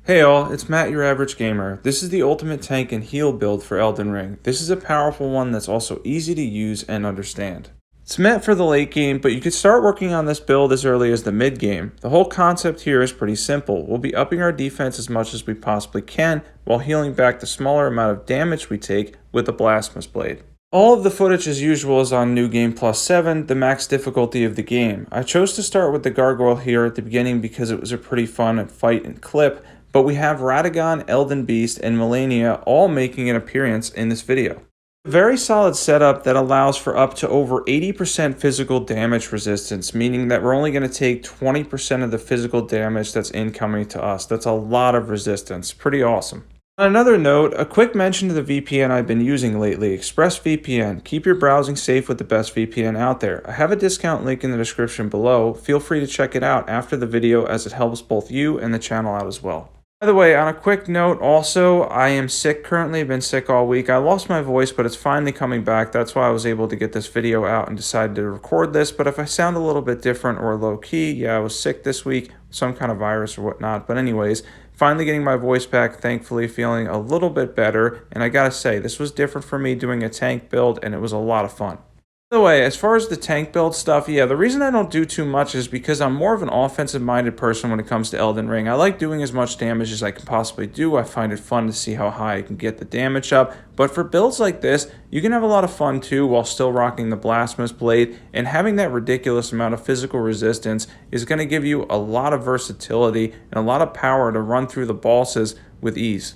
Hey all, it's Matt, your average gamer. This is the ultimate tank and heal build for Elden Ring. This is a powerful one that's also easy to use and understand. It's meant for the late game, but you could start working on this build as early as the mid game. The whole concept here is pretty simple. We'll be upping our defense as much as we possibly can, while healing back the smaller amount of damage we take with the Blasphemous Blade. All of the footage as usual is on New Game Plus 7, the max difficulty of the game. I chose to start with the gargoyle here at the beginning because it was a pretty fun fight and clip, but we have Radagon, Elden Beast, and Malenia all making an appearance in this video. A very solid setup that allows for up to over 80% physical damage resistance, meaning that we're only going to take 20% of the physical damage that's incoming to us. That's a lot of resistance. Pretty awesome. On another note, a quick mention to the VPN I've been using lately, ExpressVPN. Keep your browsing safe with the best VPN out there. I have a discount link in the description below. Feel free to check it out after the video as it helps both you and the channel out as well. By the way, on a quick note also, I am sick currently. I've been sick all week. I lost my voice, but it's finally coming back. That's why I was able to get this video out and decided to record this. But if I sound a little bit different or low key, yeah, I was sick this week, some kind of virus or whatnot. But anyways, finally getting my voice back, thankfully feeling a little bit better. And I gotta say, this was different for me doing a tank build, and it was a lot of fun. By the way, as far as the tank build stuff, yeah, the reason I don't do too much is because I'm more of an offensive-minded person when it comes to Elden Ring. I like doing as much damage as I can possibly do. I find it fun to see how high I can get the damage up. But for builds like this, you can have a lot of fun too while still rocking the Blasphemous Blade, and having that ridiculous amount of physical resistance is going to give you a lot of versatility and a lot of power to run through the bosses with ease.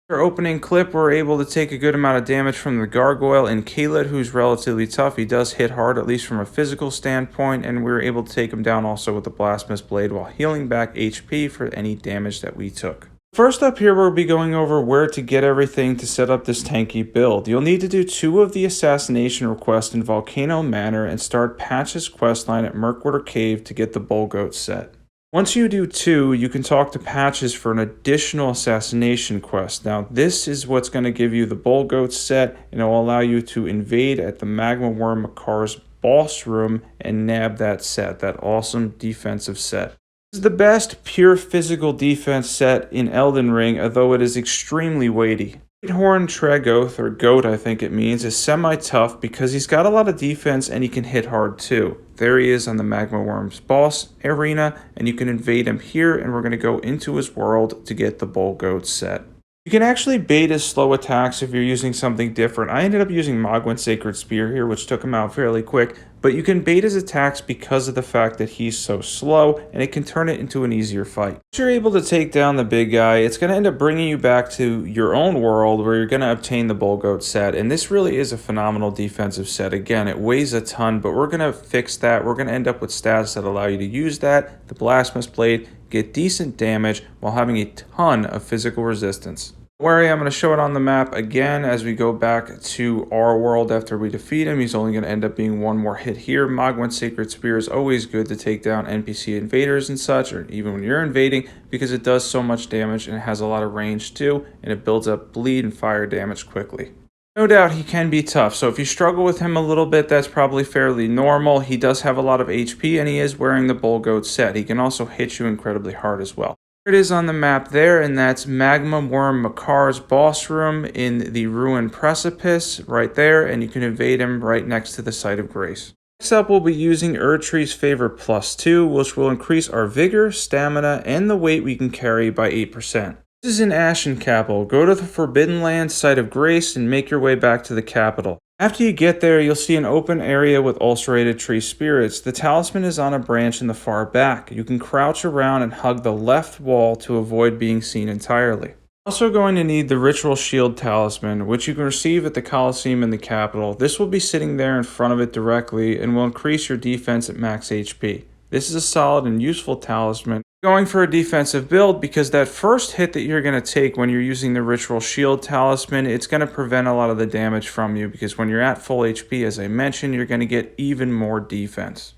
Our opening clip, we're able to take a good amount of damage from the gargoyle, and Kaled, who's relatively tough. He does hit hard, at least from a physical standpoint, and we were able to take him down also with the Blasphemous Blade while healing back HP for any damage that we took. First up here, we'll be going over where to get everything to set up this tanky build. You'll need to do 2 of the assassination requests in Volcano Manor and start Patch's questline at Mirkwater Cave to get the Bullgoat set. Once you do 2, you can talk to Patches for an additional assassination quest. Now, this is what's going to give you the Bullgoat set, and it will allow you to invade at the Magma Worm Makar's boss room and nab that set, that awesome defensive set. This is the best pure physical defense set in Elden Ring, although it is extremely weighty. Horn Tregoth, or Goat I think it means, is semi-tough because he's got a lot of defense and he can hit hard too. There he is on the Magma Worm's boss arena, and you can invade him here, and we're going to go into his world to get the Bullgoat set. You can actually bait his slow attacks if you're using something different. I ended up using Mogwin's Sacred Spear here, which took him out fairly quick, but you can bait his attacks because of the fact that he's so slow, and it can turn it into an easier fight. Once you're able to take down the big guy, it's going to end up bringing you back to your own world where you're going to obtain the Bullgoat set, and this really is a phenomenal defensive set. Again, it weighs a ton, but we're going to fix that. We're going to end up with stats that allow you to use that, the Blasphemous Blade, get decent damage while having a ton of physical resistance. Don't worry, I'm going to show it on the map again as we go back to our world after we defeat him. He's only going to end up being one more hit here. Mogwin's Sacred Spear is always good to take down NPC invaders and such, or even when you're invading, because it does so much damage and it has a lot of range too, and it builds up bleed and fire damage quickly. No doubt he can be tough, so if you struggle with him a little bit, that's probably fairly normal. He does have a lot of HP, and he is wearing the Bullgoat set. He can also hit you incredibly hard as well. It is on the map there, and that's Magma Worm Makar's boss room in the Rune Precipice right there, and you can invade him right next to the Site of Grace. Next up, we'll be using Erdtree's Favor +2, which will increase our vigor, stamina, and the weight we can carry by 8%. This is in Ashen Capital. Go to the Forbidden Land Site of Grace and make your way back to the capital. After you get there, you'll see an open area with ulcerated tree spirits. The talisman is on a branch in the far back. You can crouch around and hug the left wall to avoid being seen entirely. Also going to need the Ritual Shield Talisman, which you can receive at the Coliseum in the capital. This will be sitting there in front of it directly and will increase your defense at max HP. This is a solid and useful talisman. Going for a defensive build because that first hit that you're going to take when you're using the Ritual Shield Talisman, it's going to prevent a lot of the damage from you, because when you're at full HP, as I mentioned, you're going to get even more defense.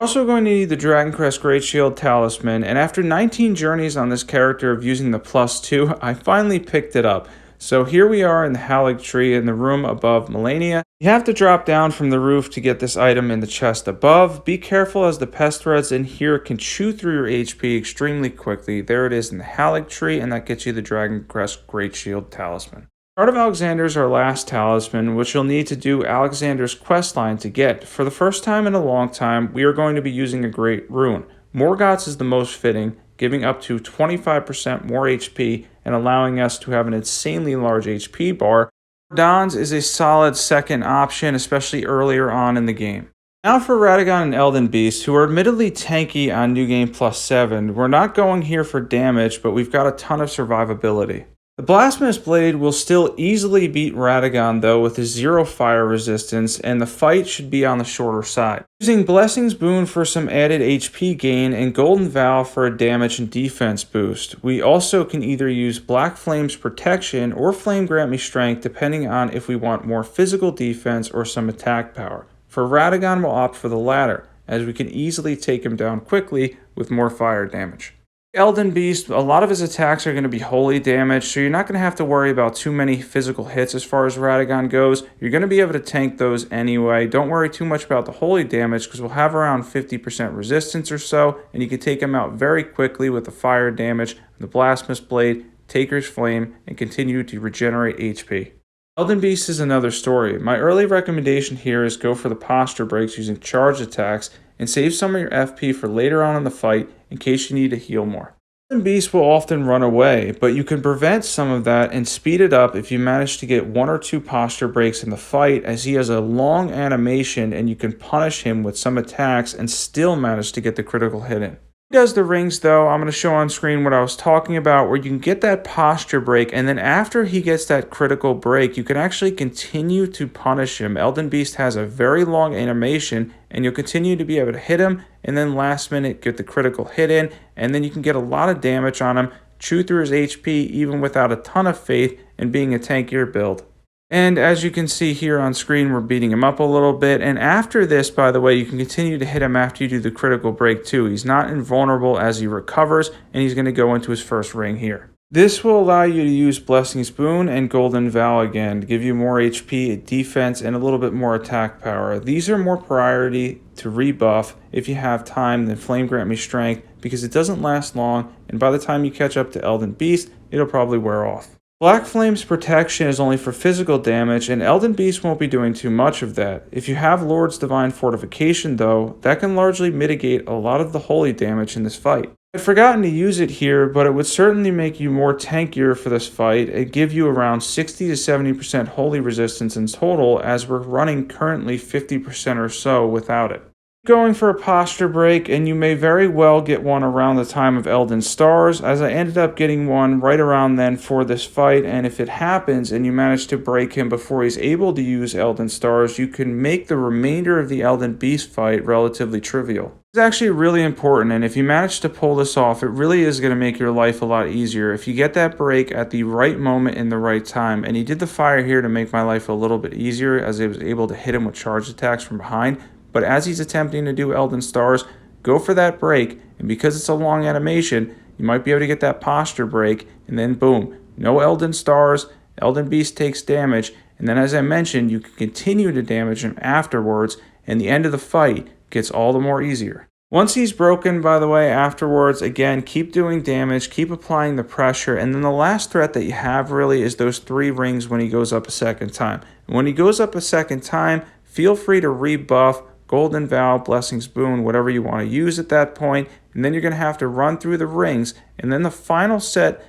Also going to need the Dragoncrest Greatshield Talisman, and after 19 journeys on this character of using the +2, I finally picked it up. So here we are in the Erdtree in the room above Malenia, You have to drop down from the roof to get this item in the chest above. Be careful as the pest threads in here can chew through your HP extremely quickly. There it is in the Erdtree, and that gets you the Dragoncrest Greatshield Talisman. Heart of Alexander is our last talisman, which you'll need to do Alexander's questline to get. For the first time in a long time, we are going to be using a great rune. Morgott's is the most fitting, giving up to 25% more HP and allowing us to have an insanely large HP bar. Radagon's is a solid second option, especially earlier on in the game. Now for Radagon and Elden Beast, who are admittedly tanky on New Game Plus 7. We're not going here for damage, but we've got a ton of survivability. The Blasphemous Blade will still easily beat Radagon though with his 0 fire resistance, and the fight should be on the shorter side. Using Blessing's Boon for some added HP gain and Golden Vow for a damage and defense boost. We also can either use Black Flame's protection or Flame Grant Me Strength depending on if we want more physical defense or some attack power. For Radagon we'll opt for the latter, as we can easily take him down quickly with more fire damage. Elden Beast, a lot of his attacks are going to be holy damage, so you're not going to have to worry about too many physical hits as far as Radagon goes. You're going to be able to tank those anyway. Don't worry too much about the holy damage because we'll have around 50% resistance or so, and you can take him out very quickly with the fire damage, the Blasphemous Blade, Taker's Flame, and continue to regenerate HP. Elden Beast is another story. My early recommendation here is go for the posture breaks using charged attacks and save some of your FP for later on in the fight in case you need to heal more. Elden Beast will often run away, but you can prevent some of that and speed it up if you manage to get 1 or 2 posture breaks in the fight, as he has a long animation and you can punish him with some attacks and still manage to get the critical hit in. He does the rings though. I'm going to show on screen what I was talking about, where you can get that posture break, and then after he gets that critical break you can actually continue to punish him. Elden Beast has a very long animation and you'll continue to be able to hit him and then last minute get the critical hit in, and then you can get a lot of damage on him, chew through his HP even without a ton of faith in being a tankier build. And as you can see here on screen, we're beating him up a little bit. And after this, by the way, you can continue to hit him after you do the critical break too. He's not invulnerable as he recovers, and he's going to go into his first ring here. This will allow you to use Blessing's Boon and Golden Vow again to give you more HP, defense, and a little bit more attack power. These are more priority to rebuff if you have time than Flame Grant Me Strength, because it doesn't last long, and by the time you catch up to Elden Beast, it'll probably wear off. Black Flame's protection is only for physical damage, and Elden Beast won't be doing too much of that. If you have Lord's Divine Fortification though, that can largely mitigate a lot of the holy damage in this fight. I'd forgotten to use it here, but it would certainly make you more tankier for this fight and give you around 60 to 70% holy resistance in total, as we're running currently 50% or so without it. Going for a posture break, and you may very well get one around the time of Elden Stars, as I ended up getting one right around then for this fight, and if it happens and you manage to break him before he's able to use Elden Stars, you can make the remainder of the Elden Beast fight relatively trivial. It's actually really important, and if you manage to pull this off, it really is going to make your life a lot easier. If you get that break at the right moment in the right time, and he did the fire here to make my life a little bit easier, as I was able to hit him with charged attacks from behind. But as he's attempting to do Elden Stars, go for that break, and because it's a long animation, you might be able to get that posture break, and then boom, no Elden Stars, Elden Beast takes damage, and then as I mentioned, you can continue to damage him afterwards, and the end of the fight gets all the more easier. Once he's broken, by the way, afterwards, again, keep doing damage, keep applying the pressure, and then the last threat that you have really is those 3 rings when he goes up a second time. And when he goes up a second time, feel free to rebuff Golden Vow, Blessing's Boon, whatever you want to use at that point, and then you're going to have to run through the rings, and then the final set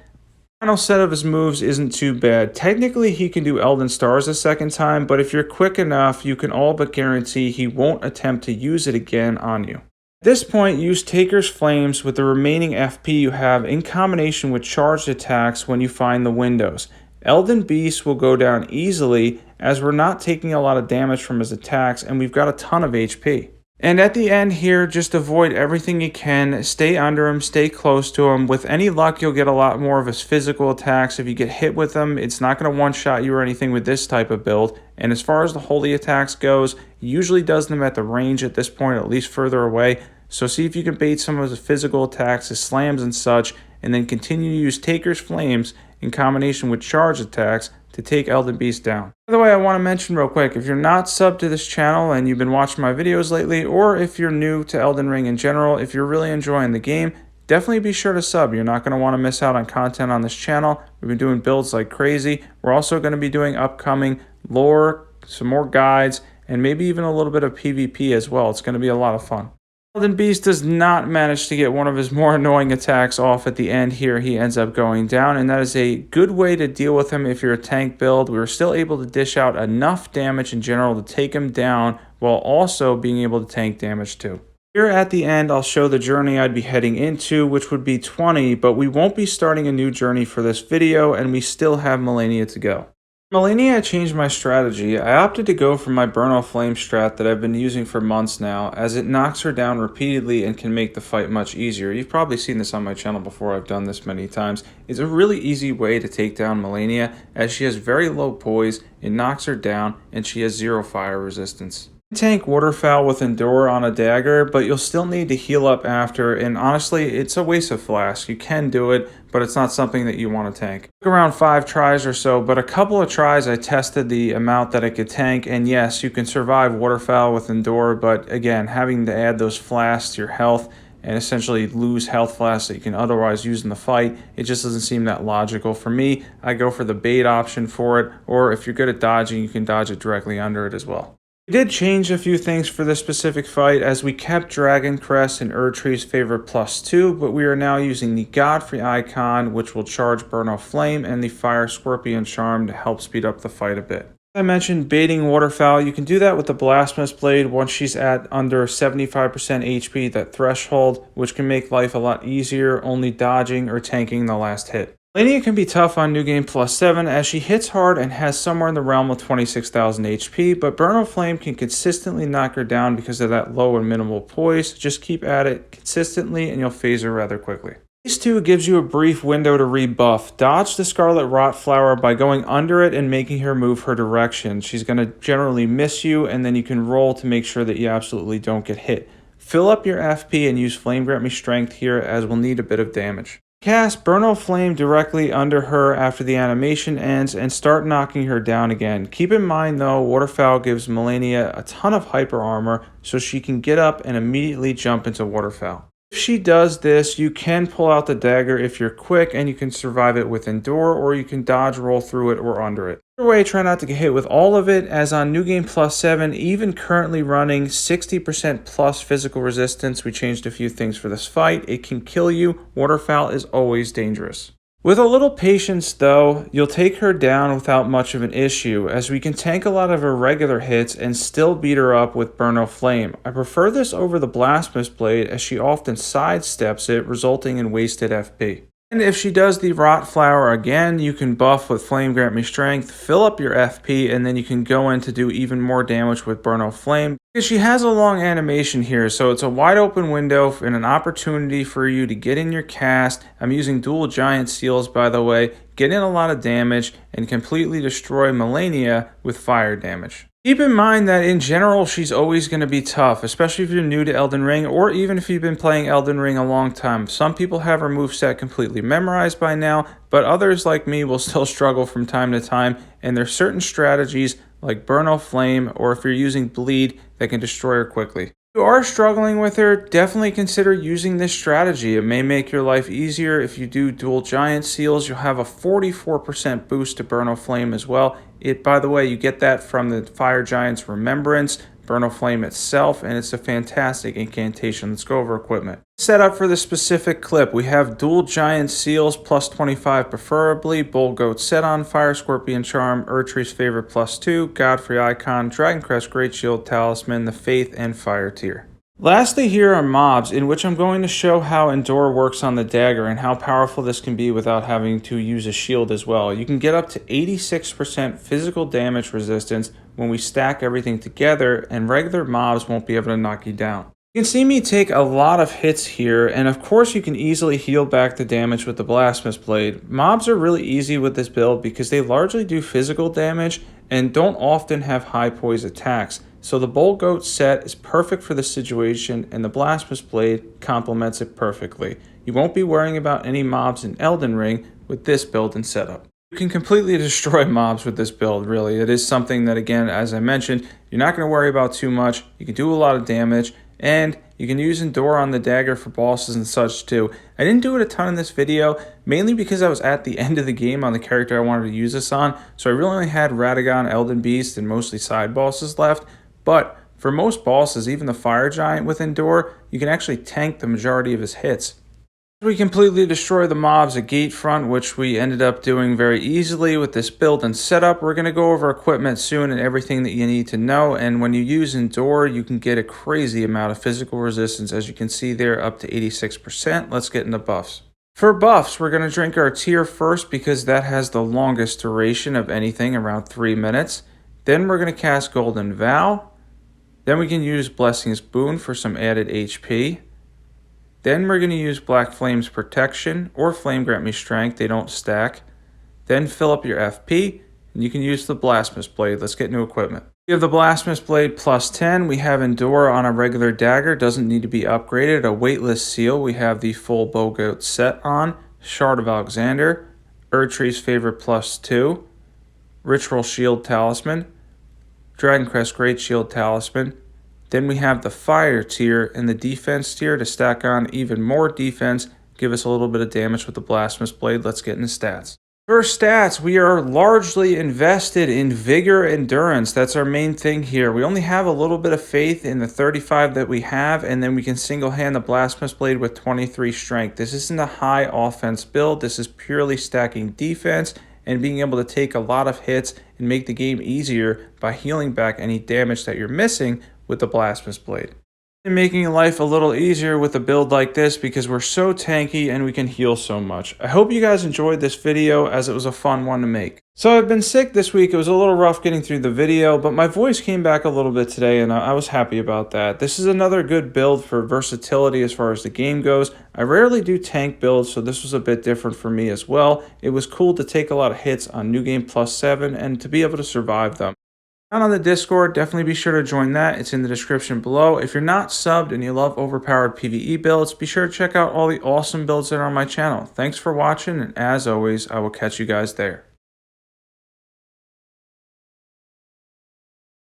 of his moves isn't too bad. Technically, he can do Elden Stars a second time, but if you're quick enough, you can all but guarantee he won't attempt to use it again on you. At this point, use Taker's Flames with the remaining FP you have in combination with charged attacks when you find the windows. Elden Beast will go down easily, as we're not taking a lot of damage from his attacks and we've got a ton of HP. And at the end here, just avoid everything you can, stay under him, stay close to him. With any luck, you'll get a lot more of his physical attacks. If you get hit with them, it's not going to one-shot you or anything with this type of build. And as far as the holy attacks goes, he usually does them at the range at this point, at least further away. So see if you can bait some of his physical attacks, his slams and such, and then continue to use Taker's Flames in combination with charge attacks to take Elden Beast down. By the way, I want to mention real quick, if you're not subbed to this channel and you've been watching my videos lately, or if you're new to Elden Ring in general, if you're really enjoying the game, definitely be sure to sub. You're not going to want to miss out on content on this channel. We've been doing builds like crazy. We're also going to be doing upcoming lore, some more guides, and maybe even a little bit of PvP as well. It's going to be a lot of fun. Elden Beast does not manage to get one of his more annoying attacks off at the end here. He ends up going down, and that is a good way to deal with him if you're a tank build. We were still able to dish out enough damage in general to take him down while also being able to tank damage too. Here at the end, I'll show the journey I'd be heading into, which would be 20, but we won't be starting a new journey for this video, and we still have Malenia to go. Malenia, I changed my strategy. I opted to go for my Burnout Flame strat that I've been using for months now, as it knocks her down repeatedly and can make the fight much easier. You've probably seen this on my channel before. I've done this many times. It's a really easy way to take down Malenia, as she has very low poise, it knocks her down, and she has 0 fire resistance. Tank Waterfowl with Endure on a dagger, but you'll still need to heal up after, and honestly, it's a waste of flask. You can do it, but it's not something that you want to tank. Took around 5 tries or so, but a couple of tries I tested the amount that it could tank, and yes, you can survive Waterfowl with Endure, but again, having to add those flasks to your health and essentially lose health flasks that you can otherwise use in the fight, it just doesn't seem that logical. For me, I go for the bait option for it, or if you're good at dodging, you can dodge it directly under it as well. We did change a few things for this specific fight, as we kept Dragoncrest and Erdtree's favorite +2, but we are now using the Godfrey icon, which will charge Burnout Flame, and the Fire Scorpion charm to help speed up the fight a bit. As I mentioned, baiting Waterfowl, you can do that with the Blasphemous Blade once she's at under 75% HP, that threshold, which can make life a lot easier, only dodging or tanking the last hit. Malenia can be tough on New Game +7 as she hits hard and has somewhere in the realm of 26,000 HP, but Burnout Flame can consistently knock her down because of that low and minimal poise. Just keep at it consistently and you'll phase her rather quickly. Phase 2 gives you a brief window to rebuff. Dodge the Scarlet Rot Flower by going under it and making her move her direction. She's going to generally miss you, and then you can roll to make sure that you absolutely don't get hit. Fill up your FP and use Flame Grant Me Strength here, as we'll need a bit of damage. Cast Burnout Flame directly under her after the animation ends and start knocking her down again. Keep in mind though, Waterfowl gives Malenia a ton of hyper armor, so she can get up and immediately jump into Waterfowl. If she does this, you can pull out the dagger if you're quick, and you can survive it with Endure, or you can dodge roll through it or under it. Either way, try not to get hit with all of it, as on New Game +7, even currently running 60% plus physical resistance, we changed a few things for this fight. It can kill you. Waterfowl is always dangerous. With a little patience though, you'll take her down without much of an issue, as we can tank a lot of her regular hits and still beat her up with Burnout Flame. I prefer this over the Blasphemous Blade, as she often sidesteps it, resulting in wasted FP. And if she does the Rot Flower again, you can buff with Flame Grant Me Strength, fill up your FP, and then you can go in to do even more damage with Burnout Flame. Because she has a long animation here, so it's a wide open window and an opportunity for you to get in your cast. I'm using dual giant seals, by the way, get in a lot of damage, and completely destroy Malenia with fire damage. Keep in mind that in general, she's always going to be tough, especially if you're new to Elden Ring, or even if you've been playing Elden Ring a long time. Some people have her moveset completely memorized by now, but others like me will still struggle from time to time, and there's certain strategies like Burnout Flame, or if you're using Bleed, that can destroy her quickly. If you are struggling with her, definitely consider using this strategy. It may make your life easier. If you do dual giant seals, you'll have a 44% boost to Burnout Flame as well. By the way, you get that from the Fire Giant's Remembrance, Burnout Flame itself, and it's a fantastic incantation. Let's go over equipment. Set up for the specific clip, we have dual giant seals +25 preferably, Bullgoat set on, Fire Scorpion charm, Erdtree's favorite +2, Godfrey icon, Dragoncrest Greatshield, Talisman, the Faith, and Fire tier. Lastly, here are mobs, in which I'm going to show how Endure works on the dagger and how powerful this can be without having to use a shield as well. You can get up to 86% physical damage resistance when we stack everything together, and regular mobs won't be able to knock you down. You can see me take a lot of hits here, and of course you can easily heal back the damage with the Blasphemous Blade. Mobs are really easy with this build because they largely do physical damage and don't often have high poise attacks. So the Bullgoat set is perfect for this situation, and the Blasphemous Blade complements it perfectly. You won't be worrying about any mobs in Elden Ring with this build and setup. You can completely destroy mobs with this build, really. It is something that, again, as I mentioned, you're not going to worry about too much. You can do a lot of damage, and you can use Endure on the dagger for bosses and such too. I didn't do it a ton in this video, mainly because I was at the end of the game on the character I wanted to use this on, so I really only had Radagon, Elden Beast, and mostly side bosses left. But for most bosses, even the Fire Giant with Endure, you can actually tank the majority of his hits. We completely destroy the mobs at gate front, which we ended up doing very easily with this build and setup. We're going to go over equipment soon and everything that you need to know. And when you use Endure, you can get a crazy amount of physical resistance, as you can see there, up to 86%. Let's get into buffs. For buffs, we're going to drink our tear first because that has the longest duration of anything, around 3 minutes. Then we're going to cast Golden Vow. Then we can use Blessing's Boon for some added HP. Then we're going to use Black Flame's Protection or Flame Grant Me Strength. They don't stack. Then fill up your FP, and you can use the Blasphemous Blade. Let's get new equipment. We have the Blasphemous Blade plus 10. We have Endure on a regular dagger. Doesn't need to be upgraded. A Weightless Seal. We have the full Bullgoat set on. Shard of Alexander. Erdtree's Favorite plus 2. Ritual Shield Talisman. Dragoncrest Greatshield Talisman. Then we have the fire tier and the defense tier to stack on even more defense, give us a little bit of damage with the Blasphemous Blade. Let's get into stats. For stats, we are largely invested in Vigor Endurance. That's our main thing here. We only have a little bit of faith in the 35 that we have, and then we can single-hand the Blasphemous Blade with 23 Strength. This isn't a high offense build. This is purely stacking defense and being able to take a lot of hits and make the game easier by healing back any damage that you're missing with the Blasphemous Blade. And making life a little easier with a build like this because we're so tanky and we can heal so much. I hope you guys enjoyed this video, as it was a fun one to make. So I've been sick this week. It was a little rough getting through the video, but my voice came back a little bit today and I was happy about that. This is another good build for versatility as far as the game goes. I rarely do tank builds, so this was a bit different for me as well. It was cool to take a lot of hits on New Game Plus 7 and to be able to survive them. Down on the Discord, definitely be sure to join that. It's in the description below. If you're not subbed and you love overpowered PvE builds, be sure to check out all the awesome builds that are on my channel. Thanks for watching, and as always, I will catch you guys there.